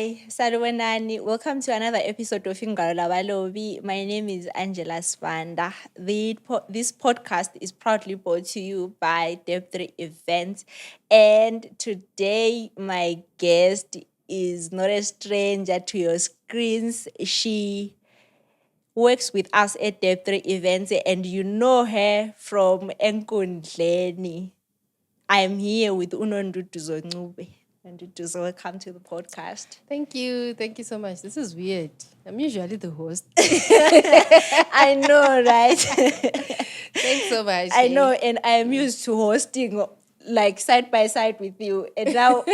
Hi, Salwanani. Welcome to another episode of Ingalo Labalobi. My name is Angela Svanda. This podcast is proudly brought to you by Dep3 Events. And today, my guest is not a stranger to your screens. She works with us at Dep3 Events, and you know her from Enkundleni. I am here with Unondudu Zongube. Unondudu, welcome to the podcast. Thank you. Thank you so much. This is weird. I'm usually the host. I know, right? Thanks so much. I know, and I am used to hosting like side by side with you. And now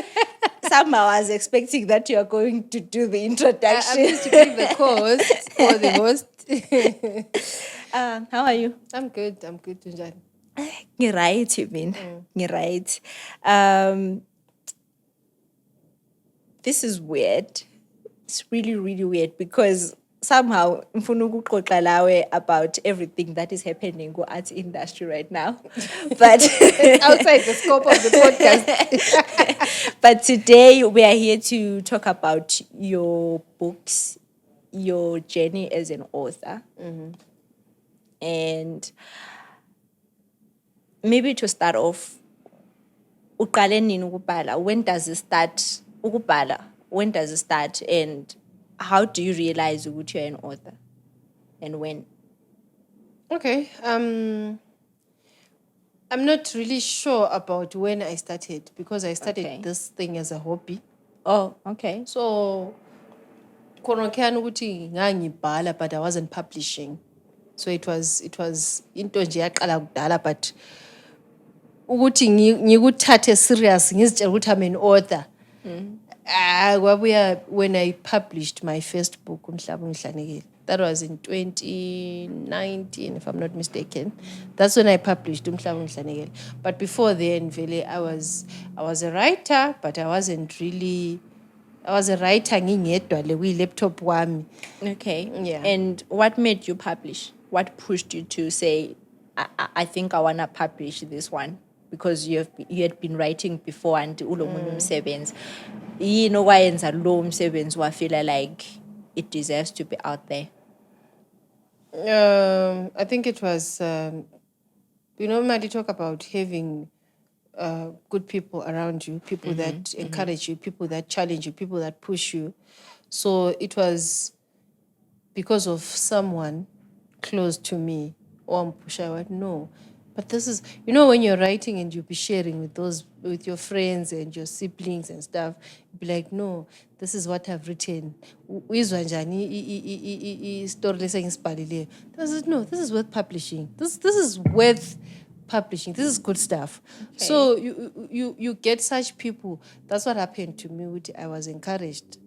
somehow I was expecting that you are going to do the introduction. I'm used to being the co-host or the host. How are you? I'm good, Tunjani. Right, you mean. Right. This is weird. It's really, really weird because somehow ngifuna ukuxoxa lawe about everything that is happening in the arts industry right now. But Outside the scope of the podcast. but today we are here to talk about your books, your journey as an author. And maybe to start off, uqale nini ukubhala? When does it start? Ukubhala, when does it start? And how do you realize that you're an author? And when? Okay. I'm not really sure about when I started because I started this thing as a hobby. Oh, okay. So, khona ukuthi ngangibhala but I wasn't publishing. So it was into nje yaqala kudala but ukuthi ngikuthathe serious ngizitshela ukuthi I'm an author. Kwabuya when I published my first book Umhlaba Ungihlanekile. That was in 2019 if I'm not mistaken. That's when I published Umhlaba Ungihlanekile. But before then vele I was a writer but I was a writer ngingedwa le kwi-laptop wami. Okay. Yeah. And what made you publish? What pushed you to say, I think I want to publish this one? Because you had been writing before and ulo munye umsebenzi. Yini okwayenza lo umsebenzi wafeel like it deserves to be out there? I think it was, we normally talk about having good people around you, people that encourage you, people that challenge you, people that push you. So it was because of someone close to me. I went, no. But this is, when you're writing and you'll be sharing with your friends and your siblings and stuff, you'll be like, no, this is what I've written. Story this is worth publishing. This is worth publishing. This is good stuff. Okay. So you get such people. That's what happened to me. I was encouraged.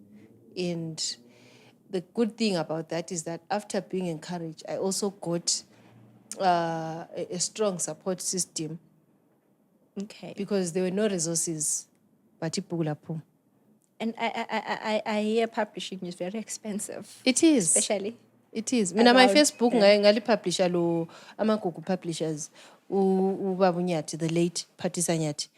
And the good thing about that is that after being encouraged, I also got a strong support system. Okay. Because there were no resources. And I hear publishing is very expensive. It is. Especially. It is. My first book, ngali publisher lo amagugu publishers, ubaba uNyathi, the late Phatisa Nyathi.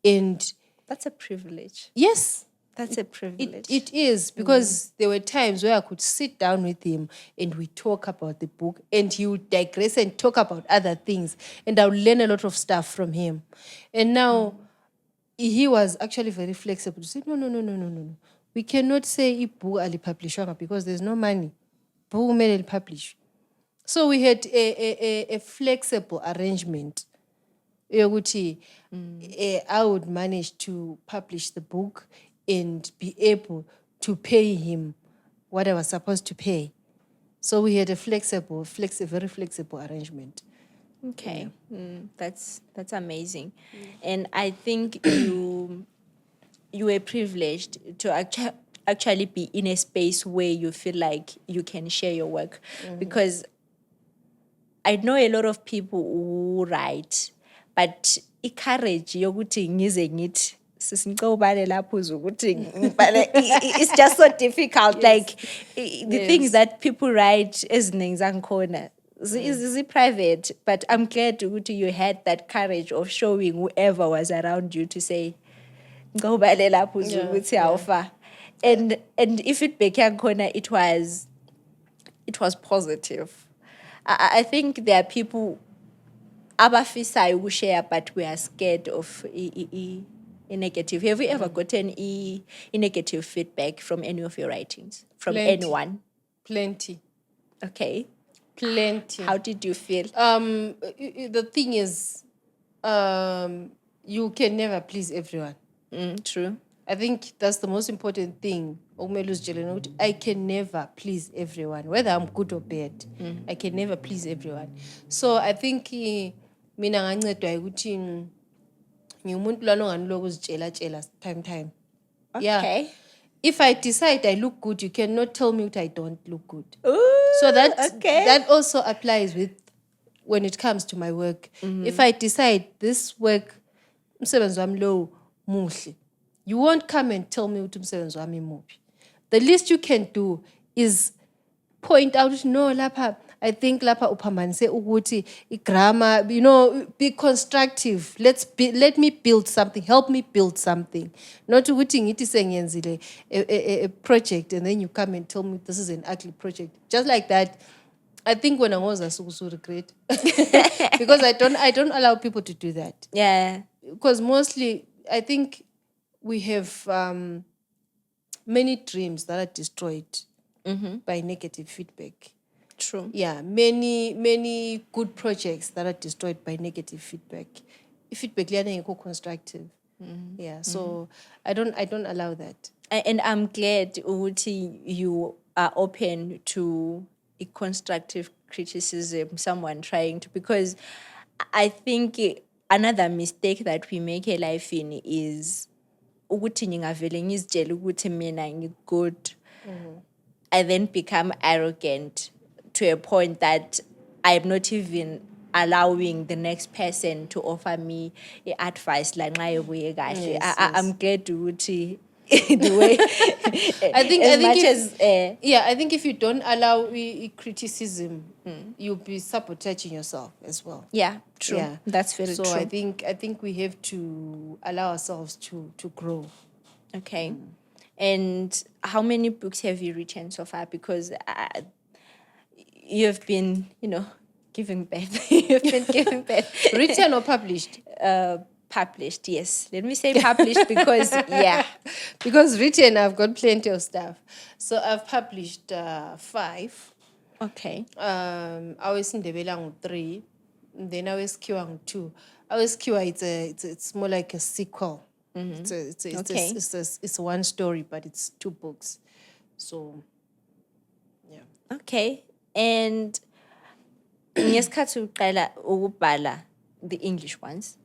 And that's a privilege. Yes. That's a privilege. It is, because there were times where I could sit down with him and we talk about the book and he would digress and talk about other things and I would learn a lot of stuff from him. And now he was actually very flexible to say, no. We cannot say book ali publish because there's no money. Book made publish. So we had a flexible arrangement. I would manage to publish the book and be able to pay him what I was supposed to pay. So we had a very flexible arrangement. Okay, that's amazing. And I think you were privileged to actually be in a space where you feel like you can share your work. Because I know a lot of people who write, but courage yokuthi ngize ngithi it's just so difficult. Yes. Like the things that people write is corner. Is private, but I'm glad you had that courage of showing whoever was around you to say, and i-feedback yakhona it was positive. I think there are people abafisayo ukushare but we are scared of negative. Have you ever gotten a negative feedback from any of your writings from Plenty. anyone? Plenty. Okay. Plenty. How did you feel? The thing is, you can never please everyone. True. I think that's the most important thing. I can never please everyone, whether I'm good or bad. I can never please everyone. So I think mina ngancedwa ukuthi ngiumuntu lana onganiloku uzitshela time. Okay. Yeah. If I decide I look good, you cannot tell me that I don't look good. Ooh, So okay. that also applies with when it comes to my work. If I decide this work, umsebenzi wami lo muhle, you won't come and tell me ukuthi umsebenzi wami mubi. The least you can do is point out, no, lapha, I think lapha uphambanise ukuthi grammar, be constructive. Let me build something. Help me build something. Not ukuthi ngithi sengiyenzile a project and then you come and tell me this is an ugly project. Just like that. I think when I was a so regret because I don't allow people to do that. Yeah. Because mostly I think we have many dreams that are destroyed by negative feedback. True. Yeah, many good projects that are destroyed by negative feedback. Feedback is constructive. Yeah, so I don't allow that. And I'm glad ukuthi you are open to a constructive criticism, someone trying to, because I think another mistake that we make in life is ukuthi ngingavele ngizitshela ukuthi mina ngi-good. I then become arrogant to a point that I'm not even allowing the next person to offer me advice like nxa kahle. I'm glad ukuthi the way I think I think if you don't allow criticism, you'll be sabotaging yourself as well. Yeah, true. Yeah. That's very true. So I think we have to allow ourselves to grow. Okay. And how many books have you written so far? Because you've been, giving birth. You've been giving birth. Written or published? Published, yes. Let me say published because, yeah. Because written, I've got plenty of stuff. So I've published 5. Okay. I was in the 3. Then I was Kiwang 2. I was Kiwa, it's more like a sequel. It's one story, but it's 2 books. So, yeah. Okay. And ngesikhathi uqala ukubhala the English ones,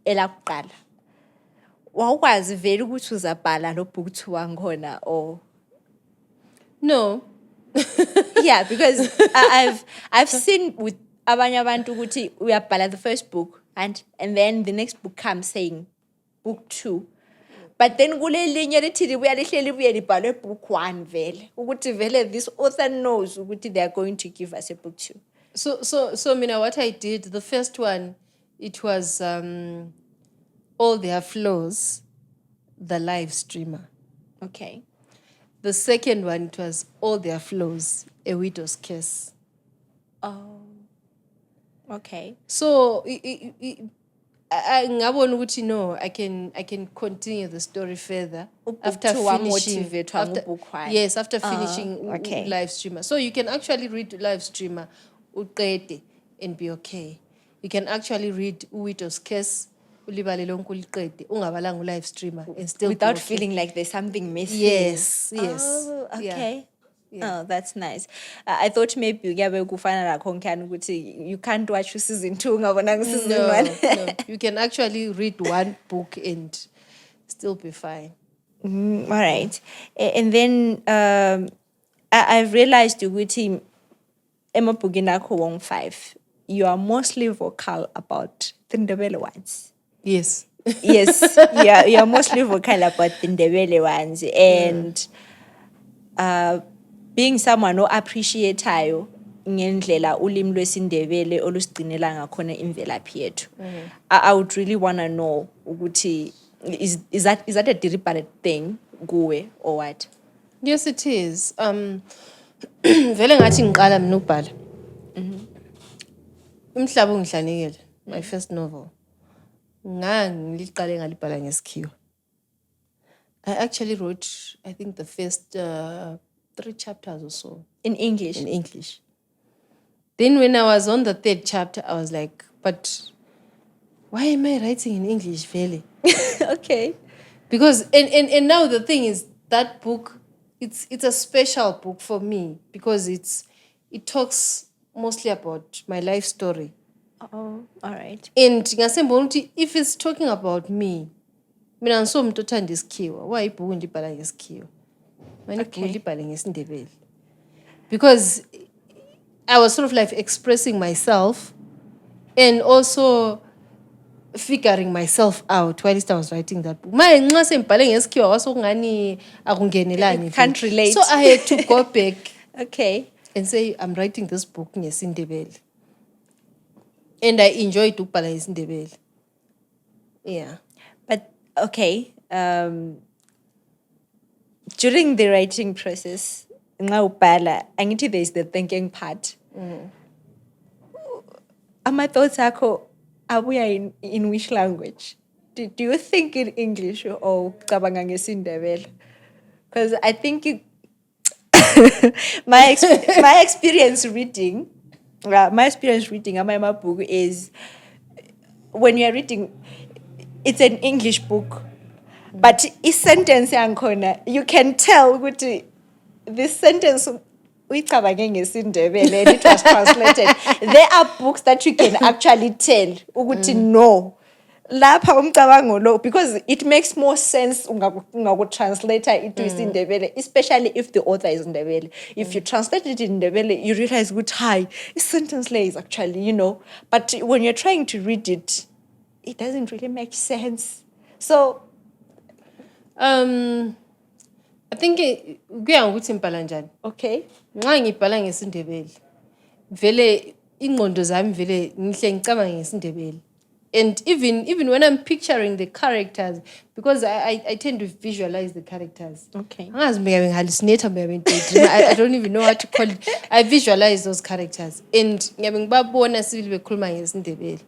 elakuqala wawukwazi vele ukuthi uzabhala lo book 2 wankhona or no? Yeah, because I've seen with abanye abantu ukuthi uyabhala the first book and then the next book comes saying book 2, but then kule linye lithi libuya lihleli libuye libhalwe book 1 vele ukuthi vele this author knows ukuthi they are going to give us a book 2. So Mina, what I did, the first one, it was All Their Flaws, the live streamer. Okay. The second one, it was All Their Flaws, A Widow's Curse. Oh. Okay. So ngabona ukuthi no, I can continue the story further after finishing. After finishing okay. live streamer. So you can actually read live streamer uqede and be okay. You can actually read Widow's Curse ulibale lonke uliqede ungabalanga live streamer and still without be okay. feeling like there's something missing. Yes. Oh, okay. Yeah. Oh, that's nice. I thought maybe kuyabe kufana la khonkani ukuthi you can't watch season 2 ngabona season 1. No. You can actually read one book and still be fine. All right. And then I've realized ukuthi emabhukini akho wong 5 you are mostly vocal about the Ndebele ones. Yes. Yes, you are mostly vocal about the Ndebele ones, and being someone who appreciateayo ngendlela ulimi lwesiNdebele olusigcinela ngakhona imvelaphi yethu. I would really want to know ukuthi is that a deliberate thing kuwe or what? Yes, it is. Vele ngathi ngiqala mina ukubhala. Umhlaba ungihlanekele, my first novel. Ngiliqale ngalibhala ngesikhiwa. I actually wrote, I think, the first 3 chapters or so In English? in English. Then when I was on the 3rd chapter, I was like, but why am I writing in English, Vele? Okay. Because and now the thing is that book, it's a special book for me because it talks mostly about my life story. Oh, all right. And ngasembona ukuthi if it's talking about me, mina ngisomuntu othanda isikhiwa, why ibhuku ndibhala ngesikhiwa? Manje ibhuku Okay. libhale ngesiNdebele. Because I was sort of like expressing myself and also figuring myself out while I was writing that book. Manje nxa sengibhale ngesikhiwa wasokungani akungenelani. It can't relate. So I had to go back Okay. and say I'm writing this book ngesiNdebele. And I enjoyed ukubhala ngesiNdebele. Yeah. But okay, during the writing process, nxa ubhala, angithi there's the thinking part. My thoughts akho abuya in which language? Do you think in English or cabanga ngesiNdebele? Because I think my experience reading amabhuku is when you're reading, it's an English book, but a sentence yakhona you can tell ukuthi this sentence uyicabange ngesiNdebele and it was translated. There are books that you can actually tell ukuthi no. Lapha umcabango lo, because it makes more sense translator into isiNdebele, especially if the author is Ndebele. If you translate it in Ndebele, you realize good hi, this sentence is actually, but when you're trying to read it, it doesn't really make sense. So I think kuya ngokuthi ngibhala njani. okay. Nxa ngibhala ngesiNdebele, vele ingqondo zami vele ngihle ngicabanga ngesiNdebele. And even when I'm picturing the characters, because I tend to visualize the characters. Okay. I don't even know what to call it. I visualize those characters. And ngiyabona sibili bekhuluma ngesiNdebele.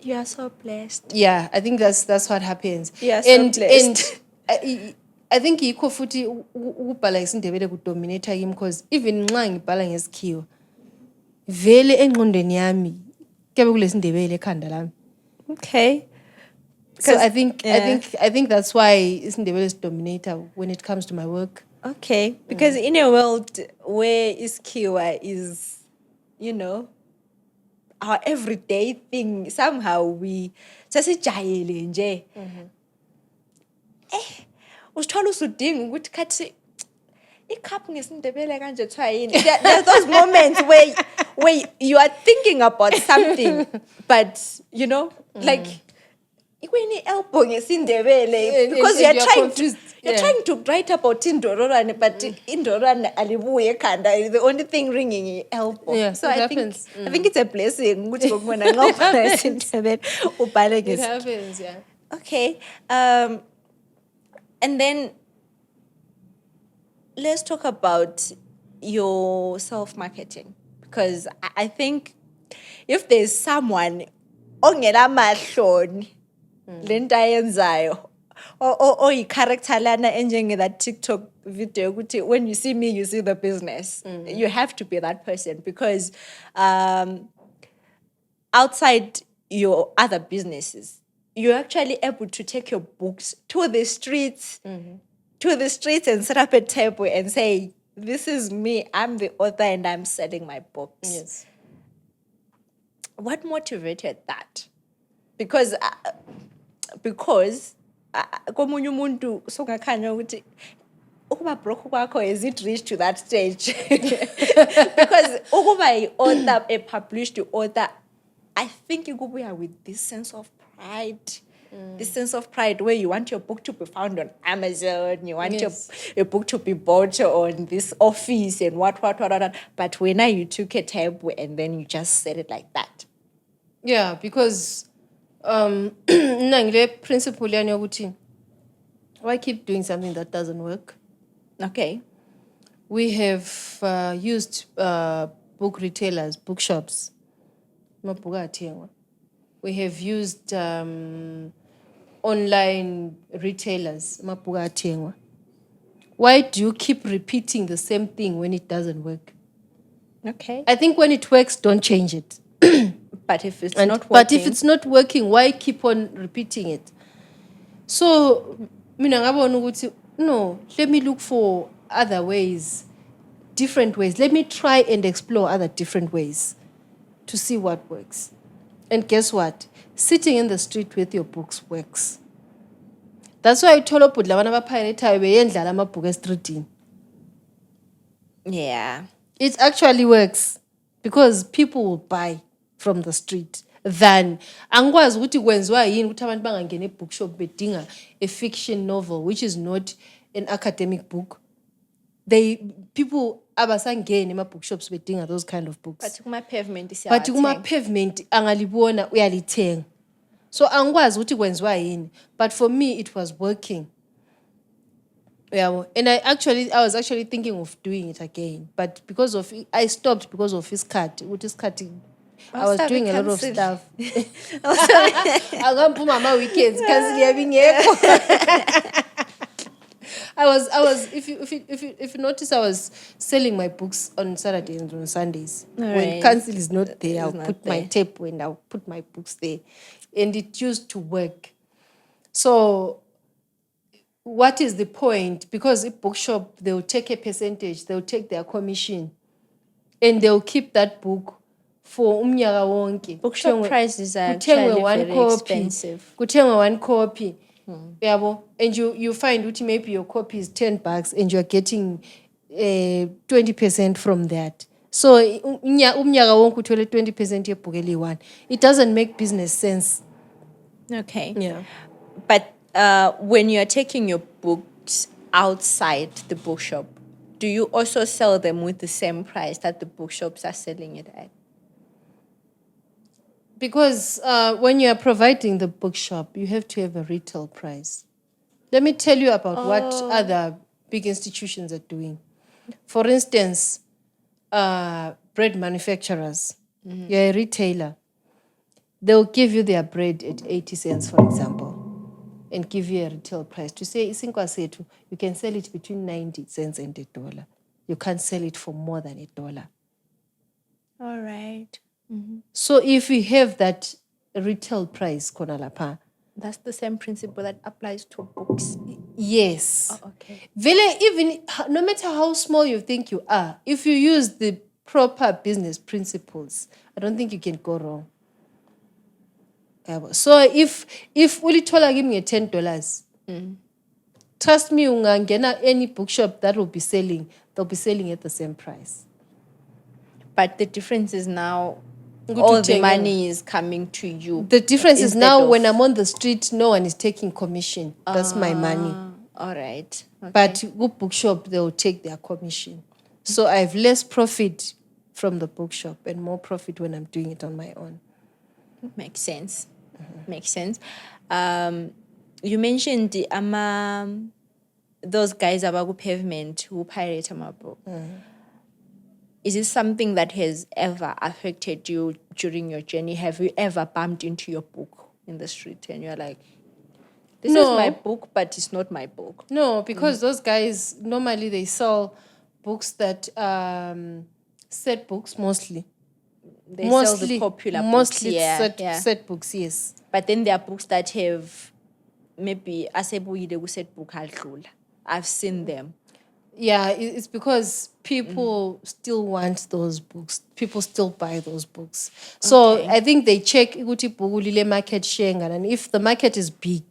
You are so blessed. Yeah, I think that's what happens. You are so blessed. And I think yikho futhi ukubhala ngesiNdebele kudominate kimi because even nxa ngibhala ngesikhiwa vele engqondweni yami kuyabe kulesiNdebele ekhanda lami. Okay. So I think that's why isiNdebele is dominator when it comes to my work. Okay, because in a world where iskiwa is, our everyday thing, somehow we sasijayele nje. Usithola usudinga ukuthi khathi ikhaphu ngesiNdebele kanje kuthiwa yini. There's those moments where you are thinking about something, but like ikweni elbow ngesiNdebele because and you're you're confused. You're trying to write about Indororane, but Indororane alibuye ekhanda. The only thing ringing is elbow. Yeah, so it I happens. think it's a blessing. Ukuthi ngokubona nxa ubhala ngesiNdebele ubhale It ngesi. happens, yeah. Okay. And then let's talk about your self-marketing, because I think if there's someone ongelamahloni lento ayenzayo or i-character lana enjenge that TikTok video ukuthi when you see me you see the business, you have to be that person, because outside your other businesses you're actually able to take your books to the streets and set up a table and say, this is me, I'm the author and I'm selling my books. Yes. What motivated that? Because komunye umuntu songakhanya ukuthi ukuba broke kwakho, has it reached to that stage? Because ukuba author, a published author, I think ikubuya with this sense of pride. This sense of pride where you want your book to be found on Amazon, you want your book to be bought on this office and what. But when you took a tab and then you just said it like that. Yeah, because ngile principle yani ukuthi Why keep doing something that doesn't work? Okay. We have used book retailers, bookshops. Amabhuku ayathengwa. We have used online retailers. Amabhuku ayathengwa. Why do you keep repeating the same thing when it doesn't work? Okay. I think when it works, don't change it. But if it's And- not working, but if it's not working, why keep on repeating it? So, mina ngabona ukuthi, no, let me look for other ways, different ways. Let me try and explore other different ways to see what works. And guess what? Sitting in the street with your books works. That's why ithola obhudla abantu abaphirathayo beyendlala amabhuku estreetini. yeah. It actually works because people will buy from the street than angikwazi ukuthi kwenziwa yini ukuthi abantu bangangena ebookshop bedinga a fiction novel which is not an academic book. People abasangeni ema-bookshops bedinga those kind of books. But kuma-pavement But kuma-pavement angalibona uyalithenga. So angikwazi ukuthi kwenziwa yini. But for me it was working. Yeah, and I was actually thinking of doing it again, but I stopped because of his cut. With his cutting, I was doing a lot of stuff. I can't put my weekends I was. If you notice, I was selling my books on Saturdays and on Sundays. When Right. council is not there, I'll not put my there. tape and I'll put my books there, and it used to work. So what is the point? Because a bookshop, they'll take a percentage, they'll take their commission, and they'll keep that book for umnyaka wonke. Bookshop Kuthengwe- prices are kuthengwe actually one very copy. expensive. Kuthengwe one copy. Yabo, and you find ukuthi maybe your copy is $10 and you're getting 20% from that. So umnyaka wonke uthole 20% yebhuku eliyi-one. It doesn't make business sense. Okay. Yeah. But when you're taking your books outside the bookshop, do you also sell them with the same price that the bookshops are selling it at? Because when you are providing the bookshop, you have to have a retail price. Let me tell you about what other big institutions are doing. For instance, bread manufacturers. You're a retailer. They'll give you their bread at 80 cents, for example, and give you a retail price. To say, isinkwa sethu, you can sell it between 90 cents and $1. You can't sell it for more than $1. All right. So if we have that retail price, khona lapha, That's the same principle that applies to books. yes. Okay. Vele, even no matter how small you think you are, if you use the proper business principles, I don't think you can go wrong. Yabo. So if ulithola kimi $10, trust me, ungangena any bookshop that will be selling, they'll be selling at the same price. But the difference is now Ukuthi all the uthenge- money is coming to you. The difference is instead now of- when I'm on the street, no one is taking commission. That's my money. All right. Okay. But good bookshop, they will take their commission. So I have less profit from the bookshop and more profit when I'm doing it on my own. Makes sense. Makes sense. You mentioned the those guys about pavement who pirate book. Is this something that has ever affected you during your journey? Have you ever bumped into your book in the street and you're like, this is No. my book, but it's not my book? No, because those guys, normally they sell books that, set books mostly. They sell the popular books. Mostly Yeah. set books, yes. But then there are books that have maybe asebuyile ku-set book adlula. I've seen them. Yeah, it's because people still want those books. People still buy those books. So Okay. I think they check ukuthi ibhuku lile market share ngani, and if the market is big,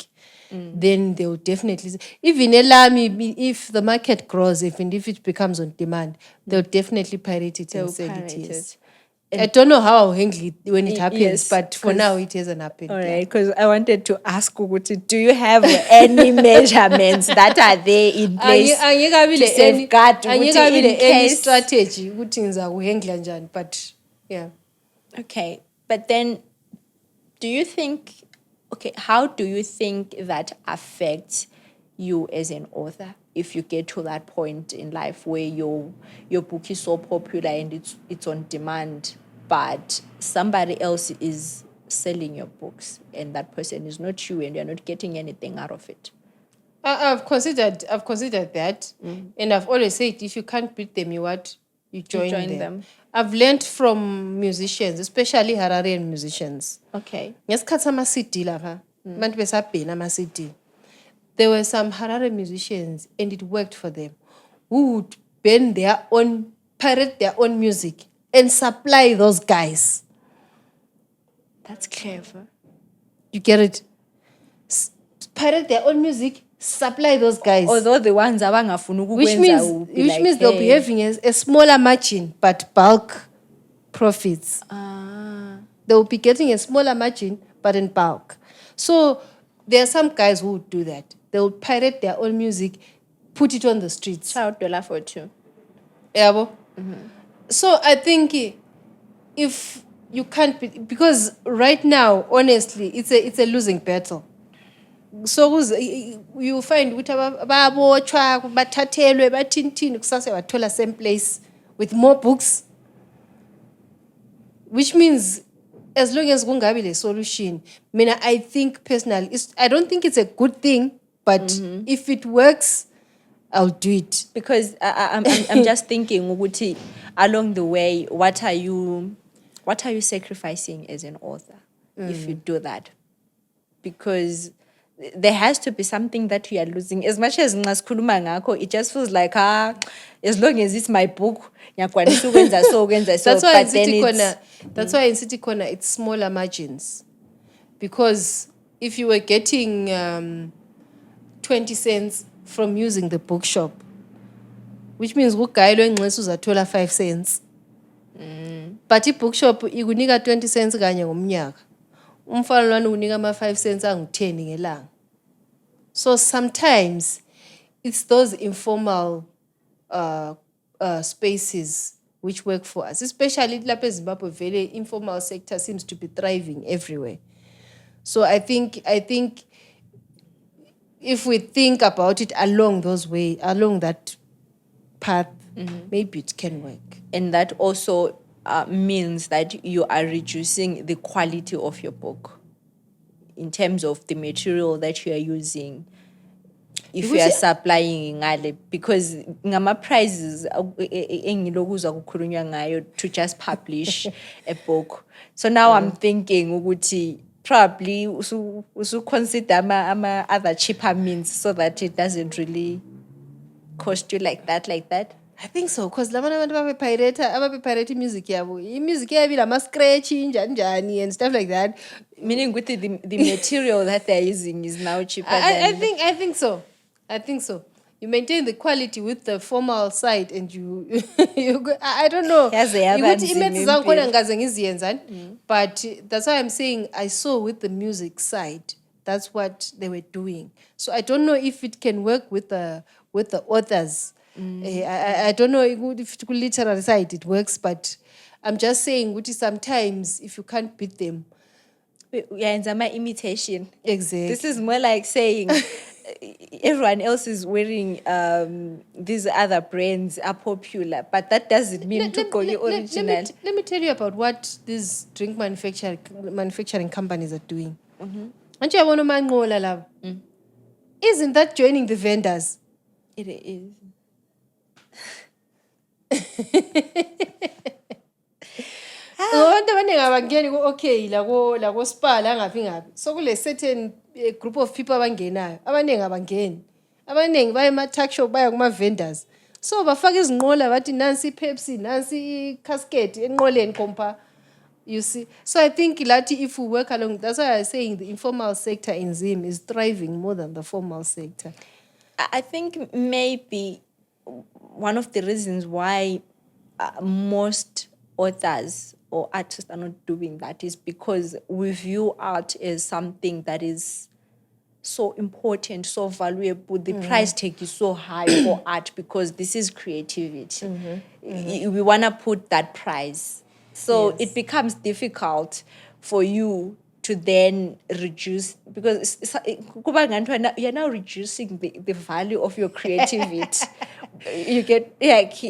then they will definitely. Even elami, if the market grows, even if it becomes on demand, they'll definitely pirate it They'll and sell pirate it. Yes. it. I don't know how I'll handle it when it happens, yes, but for 'cause- now it hasn't happened. All yeah. right, because I wanted to ask Uguti, do you have any measurements that are there in place to safeguard ukuthi in any case? strategy ukuthi ngizakuhandla njani, but yeah. Okay, but then do you think, okay, how do you think that affects you as an author if you get to that point in life where your book is so popular and it's on demand, but somebody else is selling your books and that person is not you and you're not getting anything out of it? I've considered that, and I've always said if you can't beat them, you join join them. them. I've learned from musicians, especially Hararian musicians. Okay. Ngesikhathi ama-CD lapha abantu besabhena ama-CD, there were some Harare musicians and it worked for them, who would pirate their own music and supply those guys. That's clever. You get it? Pirate their own music, supply those guys. Although the ones abangafuni Which ukukwenza means they'll be having a smaller margin but bulk profits. They'll be getting a smaller margin but in bulk. So there are some guys who would do that. They'll pirate their own music, put it on the streets. Shout dollar for two. Yabo? So I think if you can't be, because right now, honestly, it's a losing battle. So you find ukuthi babotshwa bathathelwe bathintini kusase wathola same place with more books, which means as long as kungabi le solution, I think personally I don't think it's a good thing, but if it works, I'll do it. Because I'm just thinking ukuthi along the way, what are you sacrificing as an author if you do that? Because there has to be something that you are losing. As much as ngasikhuluma ngakho, it just feels like as long as it's my book, ngiyakwanisa ukwenza so. That's why in City Corner it's smaller margins. Because if you were getting 20 cents from using the bookshop, which means uguy lo engxesi uzathola 5 cents. But i-bookshop ikunika 20 cents kanye ngomnyaka. Umfana lwana unika ama 5 cents angu-10 ngelanga. So sometimes it's those informal spaces which work for us, especially lapha eZimbabwe. Vele informal sector seems to be thriving everywhere. So I think if we think about it along that path, maybe it can work. And that also means that you are reducing the quality of your book in terms of the material that you are using. If you are supplying ngale, because ngama prizes engilokuzwa kukhulunywa ngayo to just publish a book. So now I'm thinking ukuthi probably usu consider ama other cheaper means so that it doesn't really cost you like that. I think so, because labana abantu ababepirate music yabo. Music yabo ilama scratch njani and stuff like that. Meaning with the material that they're using is now cheaper I think so. You maintain the quality with the formal side and you go, I don't know. But that's why I'm saying I saw with the music side. That's what they were doing. So I don't know if it can work with the authors. I don't know if it could literary side it works, but I'm just saying sometimes if you can't beat them. Yeah, my imitation. Exactly. This is more like saying everyone else is wearing these other brands are popular, but that doesn't mean to call you original. Let me tell you about what these drink manufacturing companies are doing. Aren't you want to Isn't that joining the vendors? It is. Abantu abaningi abangeni ku-okay la ko-spa la ngaphi so kule certain group of people abangenayo abaningi abangeni abaningi baya ema-tuck shop baya kuma-vendors so bafaka izinqola bathi nansi i-Pepsi nansi i-casket enqoleni kompa, you see. So I think Lati, if we work along, that's why I'm saying the informal sector in Zim is thriving more than the formal sector. I think maybe one of the reasons why most authors or artists are not doing that is because we view art as something that is so important, so valuable. The price tag is so high for art because this is creativity. We want to put that price. So it becomes difficult for you to then reduce, because kuba ngathi you're now reducing the value of your creativity. You get like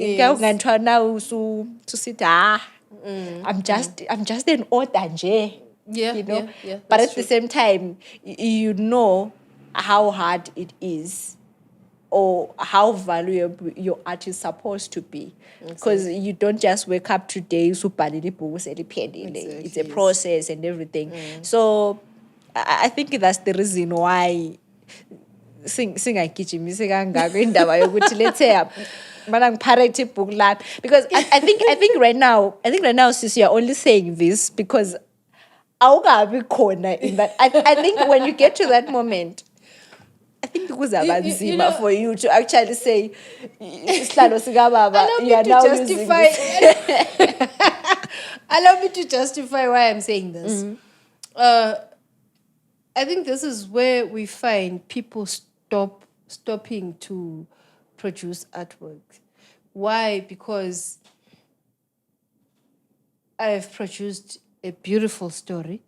now to sit I'm just an author nje. Yeah, You know, yeah, but that's at the same time you know how hard it is, or how valuable your art is supposed to be, because you don't just wake up today usubhalile ibhuku seliphelile. It's a Exactly, yes. process and everything. So I think that's the reason why singagijimisi kangako indaba yokuthi let's say mana ngipharate ibhuku lami, because I think right now sis, you're only saying this because awukabi khona in that. I think when you get to that moment, I think kuzaba You nzima know, for you to actually say isihlalo sikababa allow you me are to now justify using this. allow me to justify why I'm saying this. I think this is where we find people stopping to produce artwork. Why? Because I've produced a beautiful story,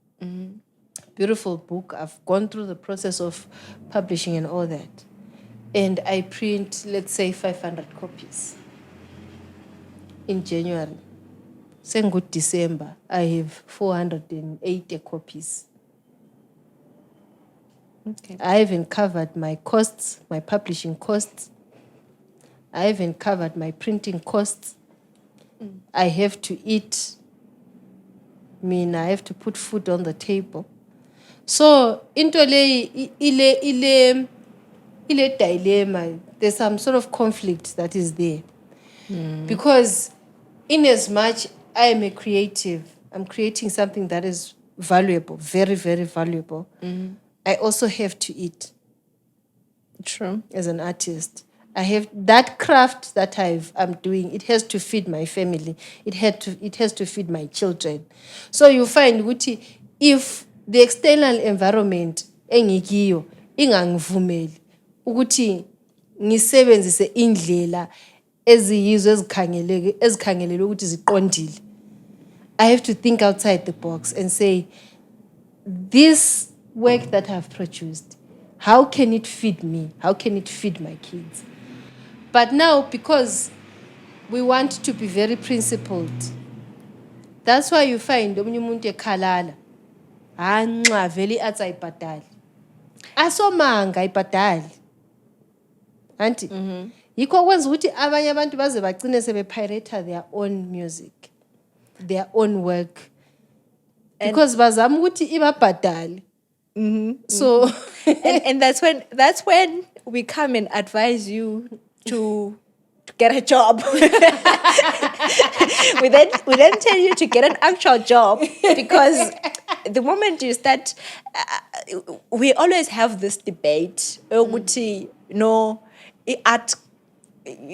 beautiful book. I've gone through the process of publishing and all that. And I print, let's say, 500 copies in January. Saying good December, I have 480 copies. Okay. I haven't covered my costs, my publishing costs. I haven't covered my printing costs. I have to eat. I have to put food on the table. So, into ile dilemma, there's some sort of conflict that is there. Because in as much I am a creative, I'm creating something that is valuable, very, very valuable. I also have to eat. True. As an artist, I have that craft that I'm doing. It has to feed my family. It has to feed my children. So you find ukuthi if the external environment engikiyo ingangivumeli ukuthi ngisebenzise indlela eziyizo ezikhangelelwe ukuthi ziqondile, I have to think outside the box and say, this work that I've produced, how can it feed me? How can it feed my kids? But now, because we want to be very principled, that's why you find omunye umuntu ekhalala, nxa vele i-arts ayibhadali. Asomanga ayibhadali. Anti, yikho kwenza ukuthi abanye abantu baze bagcine sebepirata their own music, their own work, because bazama ukuthi ibabhadali. So and that's when we come and advise you to get a job. we then tell you to get an actual job, because the moment you start, we always have this debate. Art.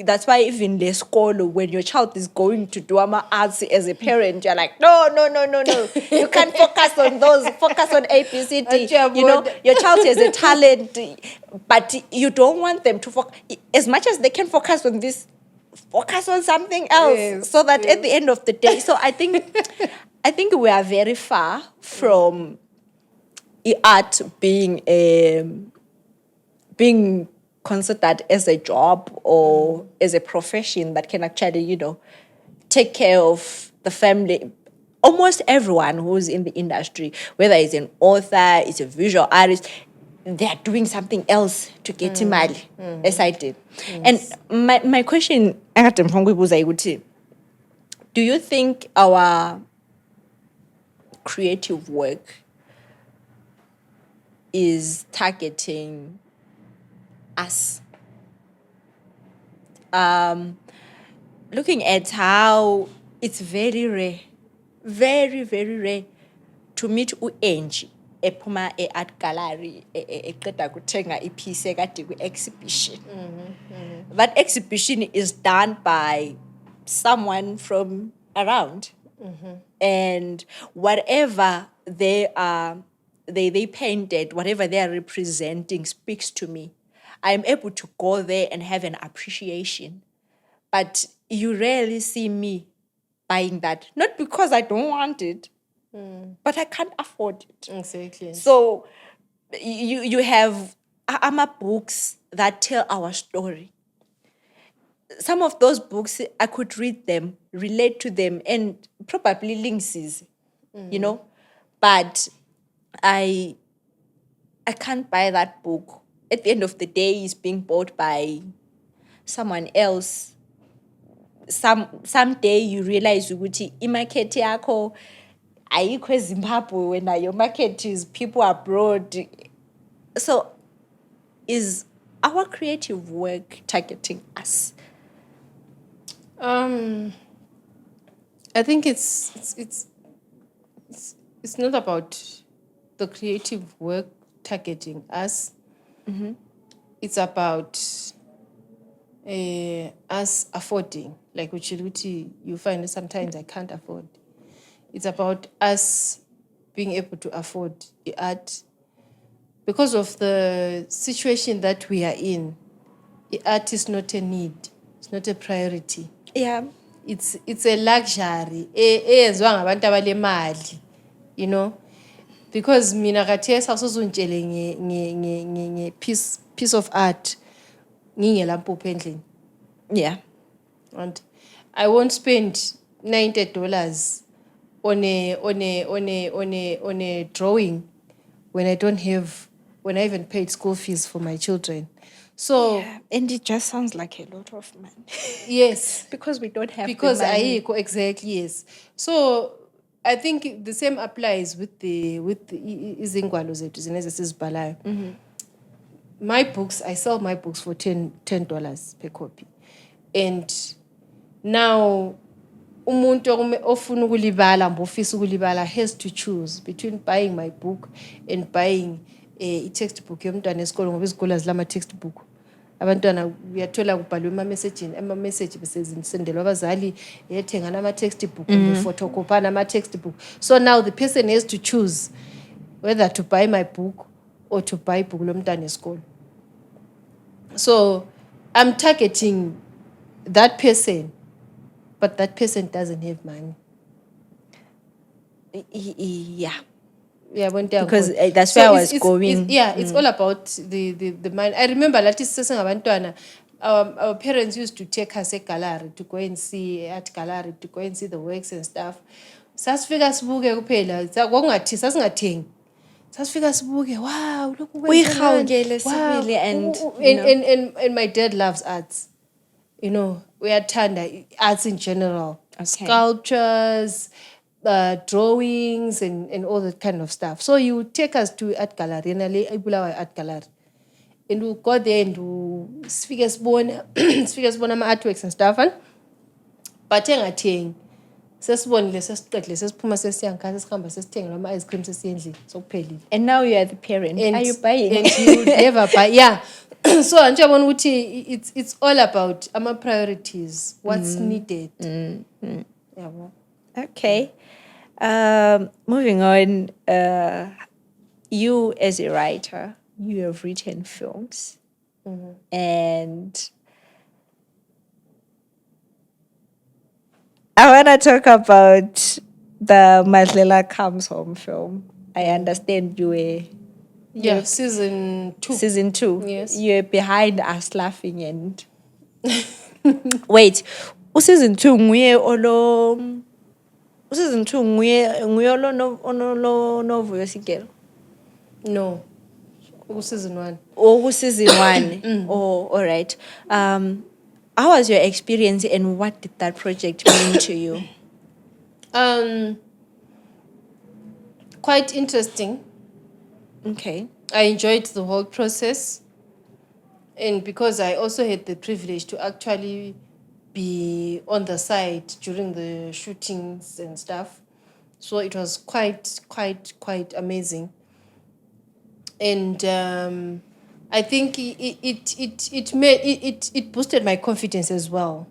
That's why even the school, when your child is going to do arts as a parent, you're like, no. You can't focus on those. Focus on ABCD. You know, your child has a talent, but you don't want them to focus. As much as they can focus on this, focus on something else. Yes, so that at the end of the day, so I think we are very far from art being considered as a job or as a profession that can actually, take care of the family. Almost everyone who's in the industry, whether it's an author, it's a visual artist, they're doing something else to get imali, as I did. Yes. And my question, do you think our creative work is targeting us? Looking at how it's very rare, very, very rare to meet u-Angie ephuma e-art gallery eqeda kuthenga ipiece ekade kwi-exhibition. That exhibition is done by someone from around. And whatever they painted, whatever they are representing speaks to me. I am able to go there and have an appreciation. But you rarely see me buying that. Not because I don't want it, but I can't afford it. Exactly. So you have books that tell our story. Some of those books, I could read them, relate to them, and probably links is, but I can't buy that book. At the end of the day, it's being bought by someone else. Someday you realize ukuthi imarket yakho ayikho eZimbabwe when your market is people abroad. So is our creative work targeting us? I think it's not about the creative work targeting us. It's about us affording. Like Uchiruti, you find that sometimes I can't afford. It's about us being able to afford the art. Because of the situation that we are in, the art is not a need. It's not a priority. Yeah. It's a luxury eyenziwa ngabantu abalemali, you know, because mina khathesi awusuzungitshele nge piece of art ngingelapuphu endlini. Yeah. And I won't spend $90 on a drawing when I haven't paid school fees for my children. So Yeah. And it just sounds like a lot of money. yes, because we don't have because the money. exactly, yes. So I think the same applies with izingwalo zethu zinezi esizibhalayo. My books, I sell my books for $10 per copy. And now umuntu ofuna ukulibala mbofisa ukulibala has to choose between buying my book and buying a textbook yomntwana esikolo ngoba izikolo azilama textbook. Abantwana uyathola kubhalwe ama-message besezendelwa abazali yethenga nama-textbook photocopy nama-textbook. So now the person has to choose whether to buy my book or to buy ibhuku lomntwana esikolo. So I'm targeting that person, but that person doesn't have money. Yeah. Yeah, because that's where I was going. It's all about the mind. I remember our parents used to take us a gallery to go and see art gallery, to go and see the works and stuff. Sasifika sibuke kuphela kwakungathi sasingathengi. Sasifika sibuke, wow, look and my dad loves arts. You know, we attend arts in general. Okay. Sculptures, drawings and all that kind of stuff. So you would take us to art gallery, and art gallery. And we'll go there and we'll speak as born artworks and stuff. But engathengi sesibonile sesiqedile sesiphuma sesiyankhasa sesihamba sesithengela ama-ice cream sesiyendlini sokuphelile. And now you are the parent. Are you buying? And you would never buy. Yeah. So anjabona ukuthi it's all about our priorities, what's needed. Yeah. Okay. Moving on, you as a writer, you have written films. And I want to talk about the Madlela Comes Home film. I understand you were... Yeah, season 2. Season 2. Yes. You're behind us laughing and... Wait, season 2 nguye olo... Season 2 nguye olo novuyo Sigelo? No. Season 1. Oh, season 1. Oh, all right. How was your experience and what did that project mean to you? Quite interesting. Okay. I enjoyed the whole process. And because I also had the privilege to actually be on the site during the shootings and stuff. So it was quite amazing. And I think it boosted my confidence as well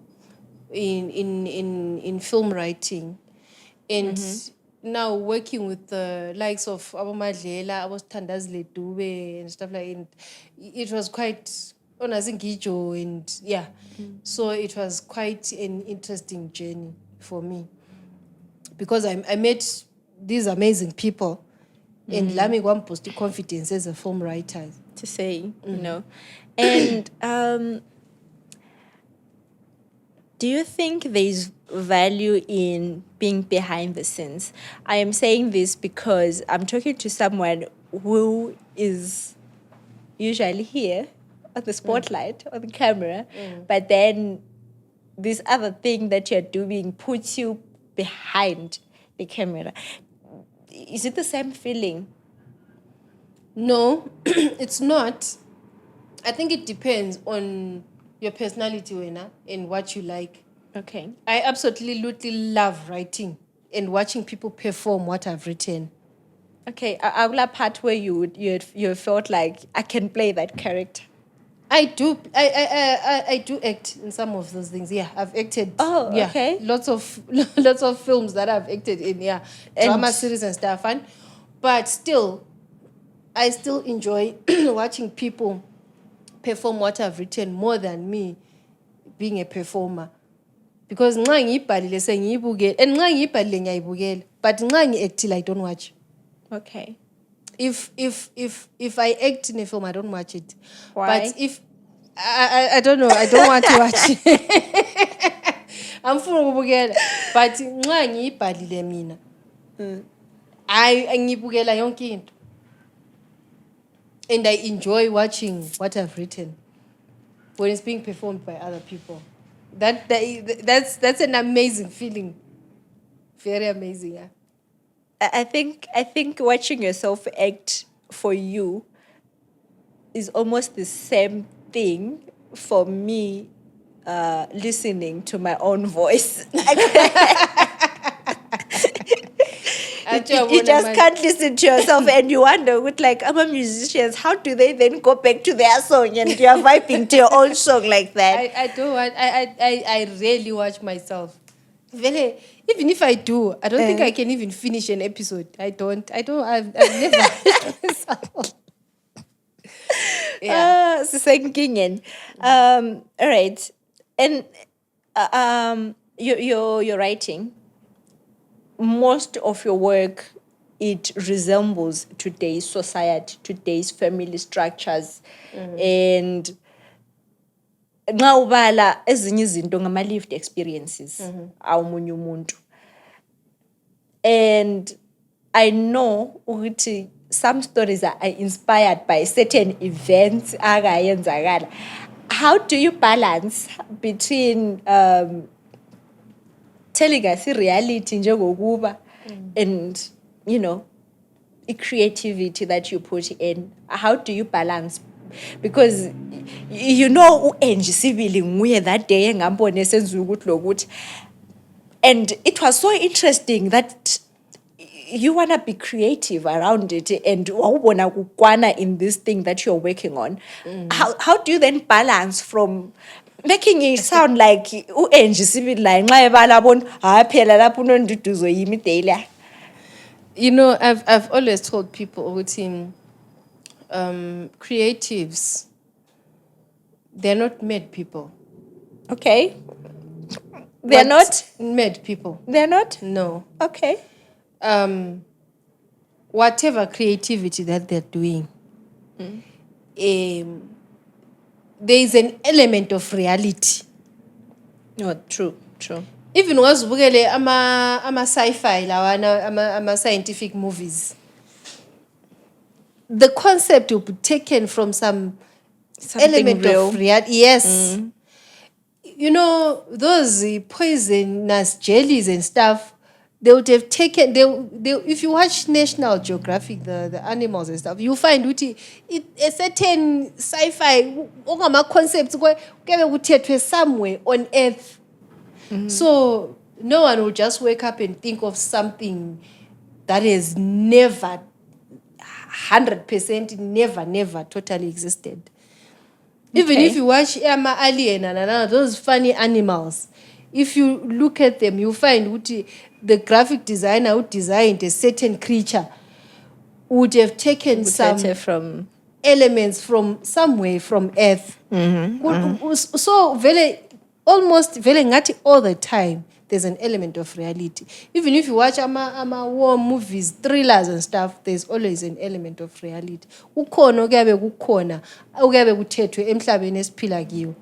in film writing. And now working with the likes of Abo Madlela, Abo Thandazile Dube and stuff like that, it was quite Onazingijo and yeah. So it was quite an interesting journey for me because I met these amazing people. And lami kwamboost confidence as a film writer. To say, And do you think there's value in being behind the scenes? I am saying this because I'm talking to someone who is usually here on the spotlight, on the camera, but then this other thing that you're doing puts you behind the camera. Is it the same feeling? No, it's not. I think it depends on your personality, Wena, and what you like. Okay. I absolutely love writing and watching people perform what I've written. Okay, I will part where you felt like I can play that character. I do. I do act in some of those things. Yeah, I've acted. Oh, yeah, okay. Lots of films that I've acted in. Yeah, drama series and stuff. But still, I still enjoy watching people perform what I've written more than me being a performer. Because nxa ngiyibhalile sengiyibukela and nxa ngiyibhalile ngiyayibukela, but nxa ngiactile I don't watch. Okay. If I act in a film I don't watch it. Why? But if I don't know, I don't want to watch it. I'm full ukubukela, but nxa ngiyibhalile mina ngiyibukela yonke into. And I enjoy watching what I've written when it's being performed by other people. That's an amazing feeling. Very amazing. Yeah. I think watching yourself act for you is almost the same thing for me listening to my own voice. You just can't listen to yourself and you wonder with like other musicians, how do they then go back to their song and you're vibing to your own song like that? I don't want I rarely watch myself. Even if I do, I don't think I can even finish an episode. I've never watched myself. Yeah. All right. And you're writing. Most of your work, it resembles today's society, today's family structures. And nxa ubala ezinye izinto ngama-lived experiences awumunye umuntu. And I know ukuthi some stories are inspired by certain events agayenzakala. How do you balance between telling us reality njengokuba and creativity that you put in? How do you balance? Because u-Angie Sibili nguye that day engambone senza ukuthi lokuthi, and it was so interesting that you want to be creative around it and wawubona kukwana in this thing that you're working on. How do you then balance from making it sound like u-Angie Sibili la nxa ebala bona phela lapho unonduduzo yimi daily? I've always told people ukuthi creatives, they're not mad people. Okay. They're not mad people. They're not? No. Okay. Whatever creativity that they're doing, there is an element of reality. No, true. Even wazibukele ama sci-fi lawana ama scientific movies, the concept will be taken from something element real. Of reality. Yes. Those poisonous jellies and stuff, they would have taken, if you watch National Geographic, the animals and stuff, you find a certain sci-fi concepts somewhere on Earth. So no one will just wake up and think of something that has never 100% never totally existed. Even if you watch Alien and those funny animals, if you look at them, you find the graphic designer who designed a certain creature would have taken some elements from somewhere from Earth. So very almost vele ngathi all the time there's an element of reality. Even if you watch ama war movies, thrillers and stuff, there's always an element of reality. Kukhona okuyabe kuthethwe emhlabeni esiphila kiwo.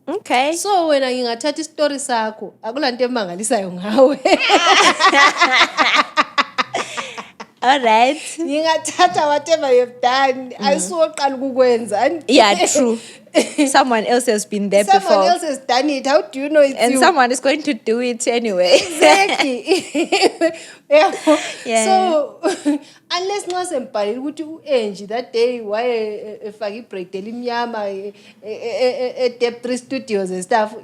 Okay. So wena ngingathatha istory sakho akulanto emangalisayo ngawe. All right. Ngingathatha whatever you've done. Ayisuqala ukukwenza. Yeah, true. Someone else has been there before. Someone else has done it. How do you know it's and you? someone is going to do it anyway. Exactly. Yeah. Yeah. So unless nxa sembhalile ukuthi u-Angie that day efake ibreak elimnyama e-Dep3 Studios and stuff,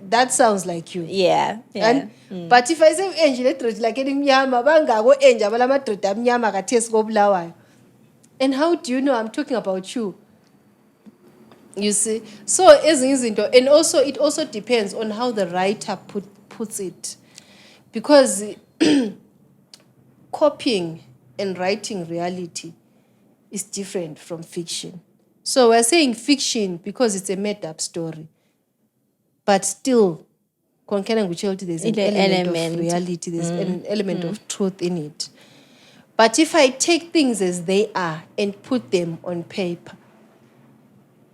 that sounds like you. Yeah. And, but if I say u-Angie le dread like elimnyama bangako Angie abalama dread amnyama kathesi kobulawayo. And how do you know I'm talking about you? You see, so and also it also depends on how the writer puts it, because copying and writing reality is different from fiction. So we're saying fiction because it's a made-up story, but still, there's an element of reality, there's an element of truth in it. But if I take things as they are and put them on paper,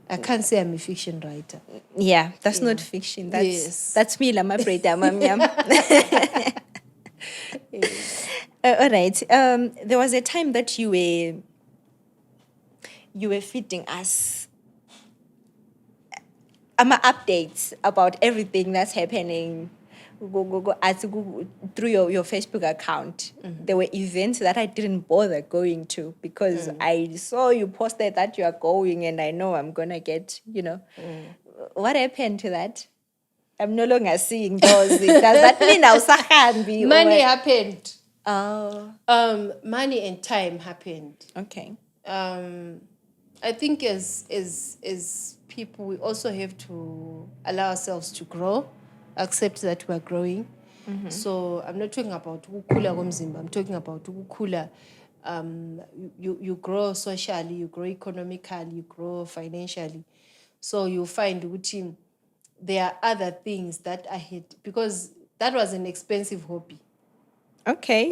I can't say I'm a fiction writer. Yeah, that's not fiction. That's me, Lama Breda, Mamiam. All right. There was a time that you were feeding us updates about everything that's happening through your Facebook account. There were events that I didn't bother going to because I saw you posted that you are going, and I know I'm gonna get, What happened to that? I'm no longer seeing those. Does that mean I'll Money happened. Oh. Money and time happened. Okay. I think as people, we also have to allow ourselves to grow, accept that we're growing. So I'm not talking about ukula komzimba. I'm talking about ukula. You grow socially, you grow economically, you grow financially. So you find Uchi, there are other things that I hate, because that was an expensive hobby. Okay.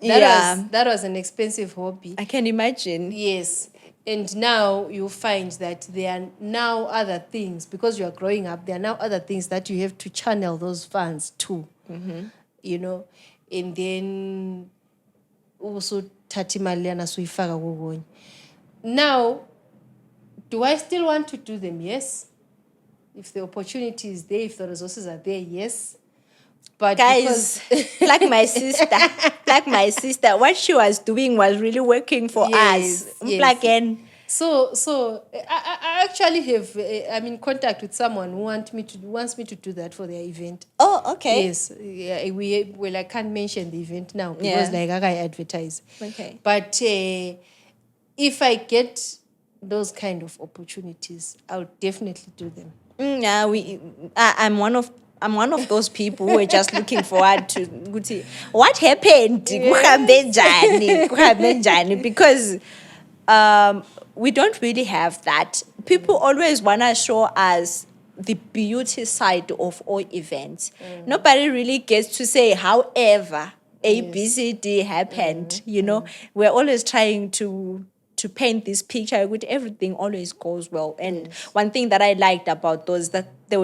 That was an expensive hobby. I can imagine. Yes. And now you find that there are now other things, because you are growing up, there are now other things that you have to channel those funds to, and then also now, do I still want to do them? Yes. If the opportunity is there, if the resources are there, yes. But guys, like my sister, what she was doing was really working for us. Yes. So I actually have, I'm in contact with someone who wants me to do that for their event. Oh, okay. Yes. Yeah, I can't mention the event now because I advertise. Okay. But if I get those kind of opportunities, I'll definitely do them. I'm one of those people who are just looking forward to what happened. Because we don't really have that. People always want to show us the beauty side of all events. Nobody really gets to say, however, A, B, C, D happened. We're always trying to paint this picture with everything always goes well. And one thing that I liked about those, that they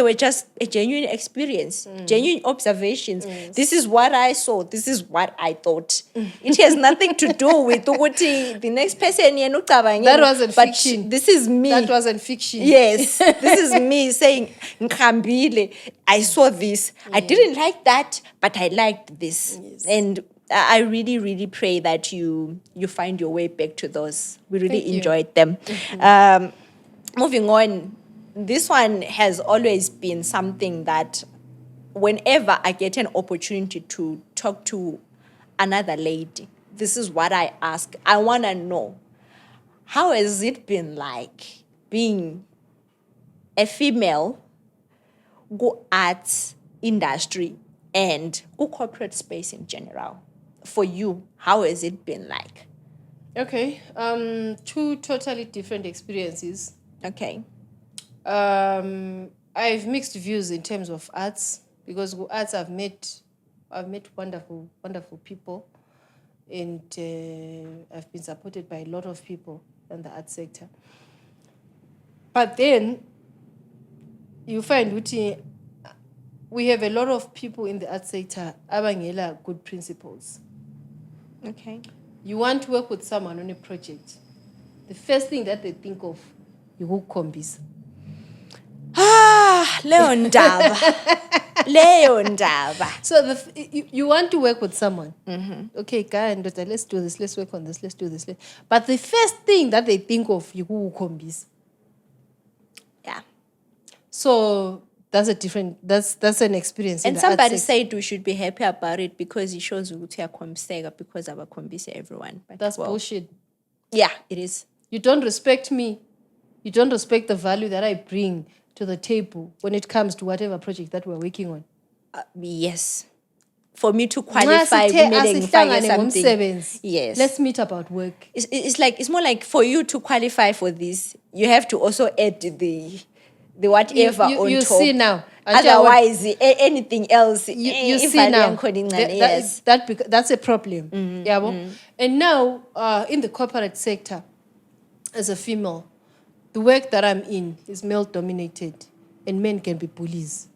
were just a genuine experience, genuine observations. This is what I saw. This is what I thought. It has nothing to do with the next person. That wasn't fiction. This is me. That wasn't fiction. Yes. This is me saying, Nkambile, I saw this. I didn't like that, but I liked this. Yes. And I really, really pray that you find your way back to those. We really enjoyed them. Moving on. This one has always been something that whenever I get an opportunity to talk to another lady, this is what I ask. I want to know, how has it been like being a female go arts industry and go corporate space in general? For you, how has it been like? Okay. Two totally different experiences. Okay. I have mixed views in terms of arts, because with arts I've met wonderful, wonderful people, and I've been supported by a lot of people in the art sector. But then you find we have a lot of people in the art sector abangela good principles. Okay. You want to work with someone on a project, the first thing that they think of, you will combis. Leyo ndaba. Leyo ndaba. So you want to work with someone. Okay, guy and daughter, let's do this, let's work on this, let's do this. But the first thing that they think of, you will combis. Yeah. So that's an experience. And somebody said we should be happy about it because it shows ukuthi uyakhombiseka, because abakhombise everyone. But that's bullshit. Yeah, it is. You don't respect me. You don't respect the value that I bring to the table when it comes to whatever project that we're working on. Yes. For me to qualify, something. Yes. Let's meet about work. It's more like for you to qualify for this, you have to also add the whatever you on you top. See now. Otherwise, anything else. You see now. Yes. That's a problem. Yeah. And now, in the corporate sector, as a female, the work that I'm in is male-dominated, and men can be bullies.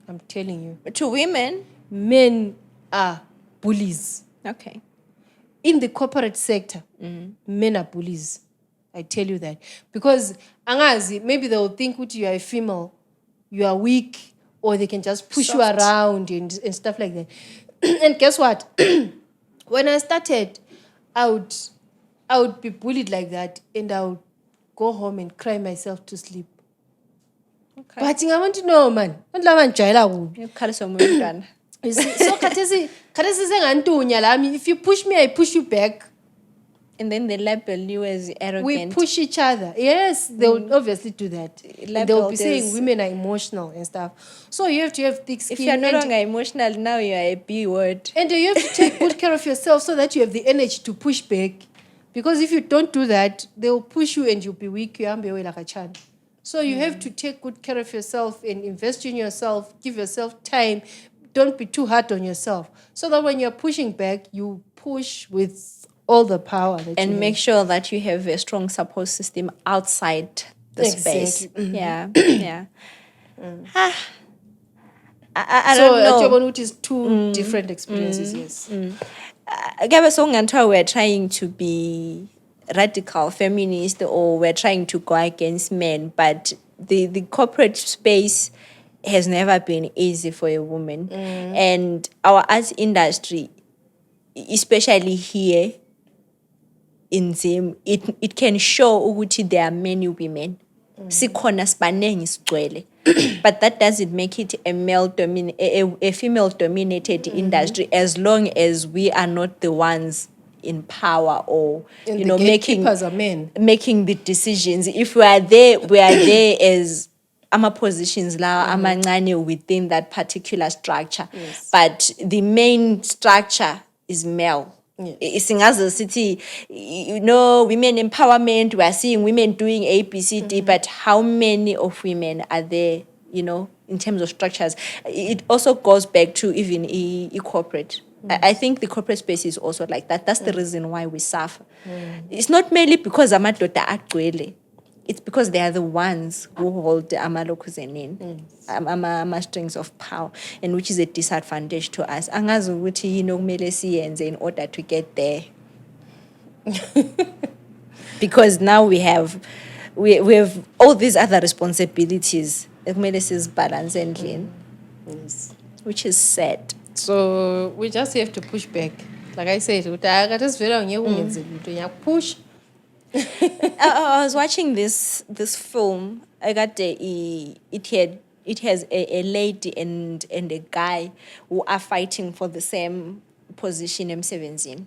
I'm telling you. To women? Men are bullies. Okay. In the corporate sector, men are bullies. I tell you that. Because, angazi, maybe they'll think that you are a female, you are weak, or they can just push you around and stuff like that. And guess what? When I started, I would be bullied like that, and I would go home and cry myself to sleep. Okay. But I want to know, man. You see, so if you push me, I push you back. And then they label you as arrogant. We push each other. Yes, they will obviously do that. And they'll be saying women are emotional and stuff. So you have to have thick skin. If you're no longer emotional, now you are a B word. And you have to take good care of yourself so that you have the energy to push back. Because if you don't do that, they'll push you and you'll be weak. You'll be like a child. So you have to take good care of yourself and invest in yourself. Give yourself time. Don't be too hard on yourself. So that when you're pushing back, you push with all the power that and you make have. Sure that you have a strong support system outside the space. Yeah. I don't know. So, it is two different experiences, yes. We're trying to be radical feminist, or we're trying to go against men, but the corporate space has never been easy for a woman. And our arts industry, especially here in Zim, it can show ukuthi there are many women. Sikhona sibanengi sigcwele. But that doesn't make it a female dominated industry, as long as we are not the ones in power, or and making the decisions. If we are there as positions la amancane within that particular structure. Yes. But the main structure is male. Singaze city, women empowerment, we are seeing women doing ABCD, but how many of women are there, in terms of structures? It also goes back to even corporate. I think the corporate space is also like that. That's the reason why we suffer. It's not merely because amadoda agcwele. It's because they are the ones who hold amalokuzenin, strings of power, and which is a disadvantage to us. Angazi ukuthi kumele siyenze in order to get there. Because now we have all these other responsibilities. Kumele sizibalance endlini. Yes. Which is sad. So we just have to push back. Like I said, push. I was watching this film. I got it has a lady and a guy who are fighting for the same position in M17.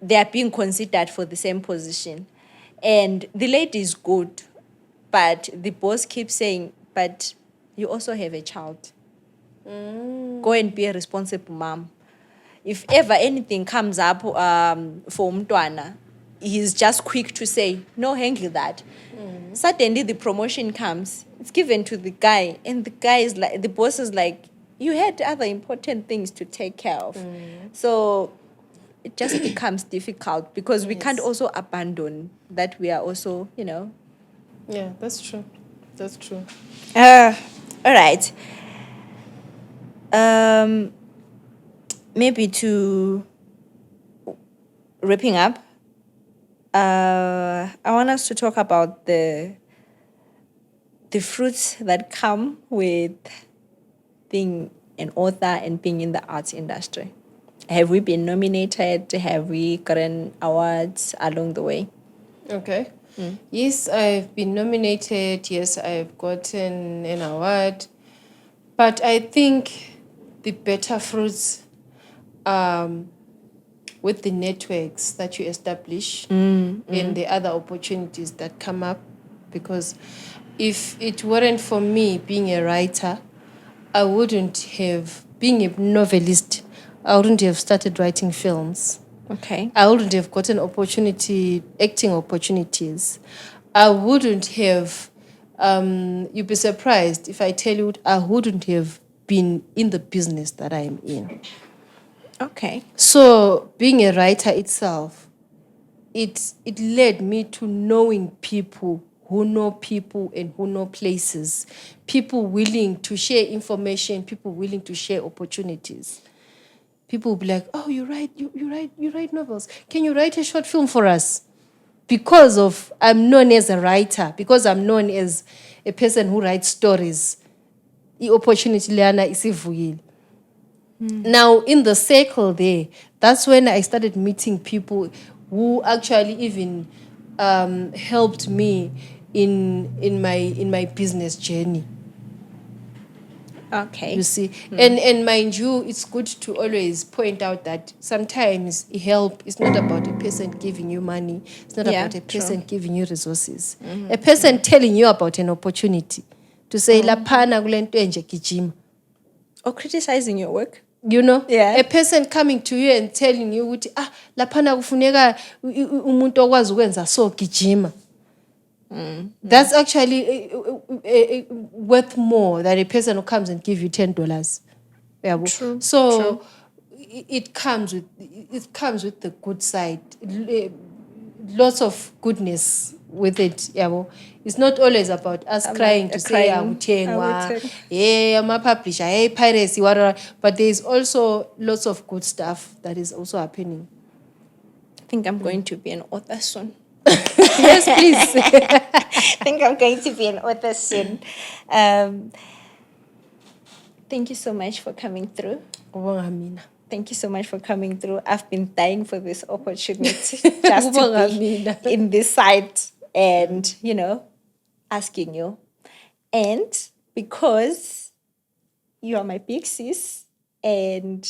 They are being considered for the same position. And the lady is good, but the boss keeps saying, but you also have a child. Go and be a responsible mom. If ever anything comes up for umntwana, he's just quick to say, no, handle that. Suddenly the promotion comes, it's given to the guy, and the guy is like, the boss is like, you had other important things to take care of. So it just becomes difficult because we can't also abandon that we are also, Yeah, that's true. That's true. all right. Maybe to wrapping up, I want us to talk about the fruits that come with being an author and being in the arts industry. Have we been nominated? Have we gotten awards along the way? Okay. Yes, I've been nominated. Yes, I've gotten an award. But I think the better fruits with the networks that you establish and the other opportunities that come up. Because if it weren't for me being a writer, I wouldn't have, being a novelist, I wouldn't have started writing films. Okay. I wouldn't have gotten acting opportunities. I wouldn't have, you'd be surprised if I tell you, I wouldn't have been in the business that I am in. Okay. So being a writer itself, it led me to knowing people who know people and who know places, people willing to share information, people willing to share opportunities. People will be like, oh, you write novels. Can you write a short film for us? Because of I'm known as a writer, because I'm known as a person who writes stories, the opportunity lana isivuyile. Now, in the circle there, that's when I started meeting people who actually even helped me in my business journey. Okay. You see, and mind you, it's good to always point out that sometimes help is not about a person giving you money. It's not Yeah, about a true. person giving you resources. A person telling you about an opportunity to say laphana kule nto enje gijima. Or criticizing your work. You know, Yeah. a person coming to you and telling you ukuthi laphana kufuneka umuntu okwazi ukwenza so gijima. That's actually worth more than a person who comes and give you $10. Yeah. True, So it comes with the good side. Lots of goodness with it. Yeah. It's not always about us crying to say awuthengwa. yeah, I'm a publisher, hey, piracy, whatever. But there's also lots of good stuff that is also happening. I think I'm going to be an author soon. Yes, please. I think I'm going to be an author soon. Thank you so much for coming through. Thank you so much for coming through. I've been dying for this opportunity just to be in this site and, asking you. And because you are my big sis and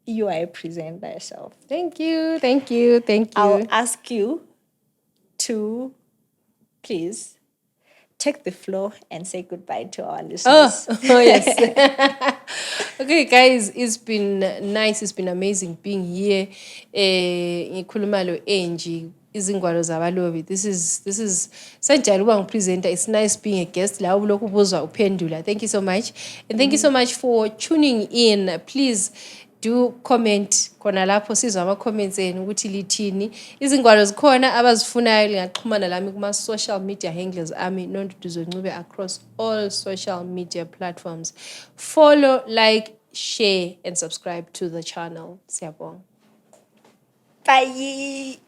you are a presenter yourself, Thank you. I'll ask you to please take the floor and say goodbye to our listeners. Oh yes. Okay, guys, it's been nice. It's been amazing being here. Ngikhuluma lo Angie izingwalo zabalobi. This is sanjalo uba ngipresenter. It's nice being a guest. La ulokhu ubuzwa uphendula. Thank you so much. And thank you so much for tuning in. Please do comment khona lapho sizwa ama-comments enu ukuthi lithini. Izingwalo zikhona abazifunayo lingaxhumana lami kuma-social media handles ami Nonduduzo Ncube across all social media platforms. Follow, like, share and subscribe to the channel. Siyabonga. Bye.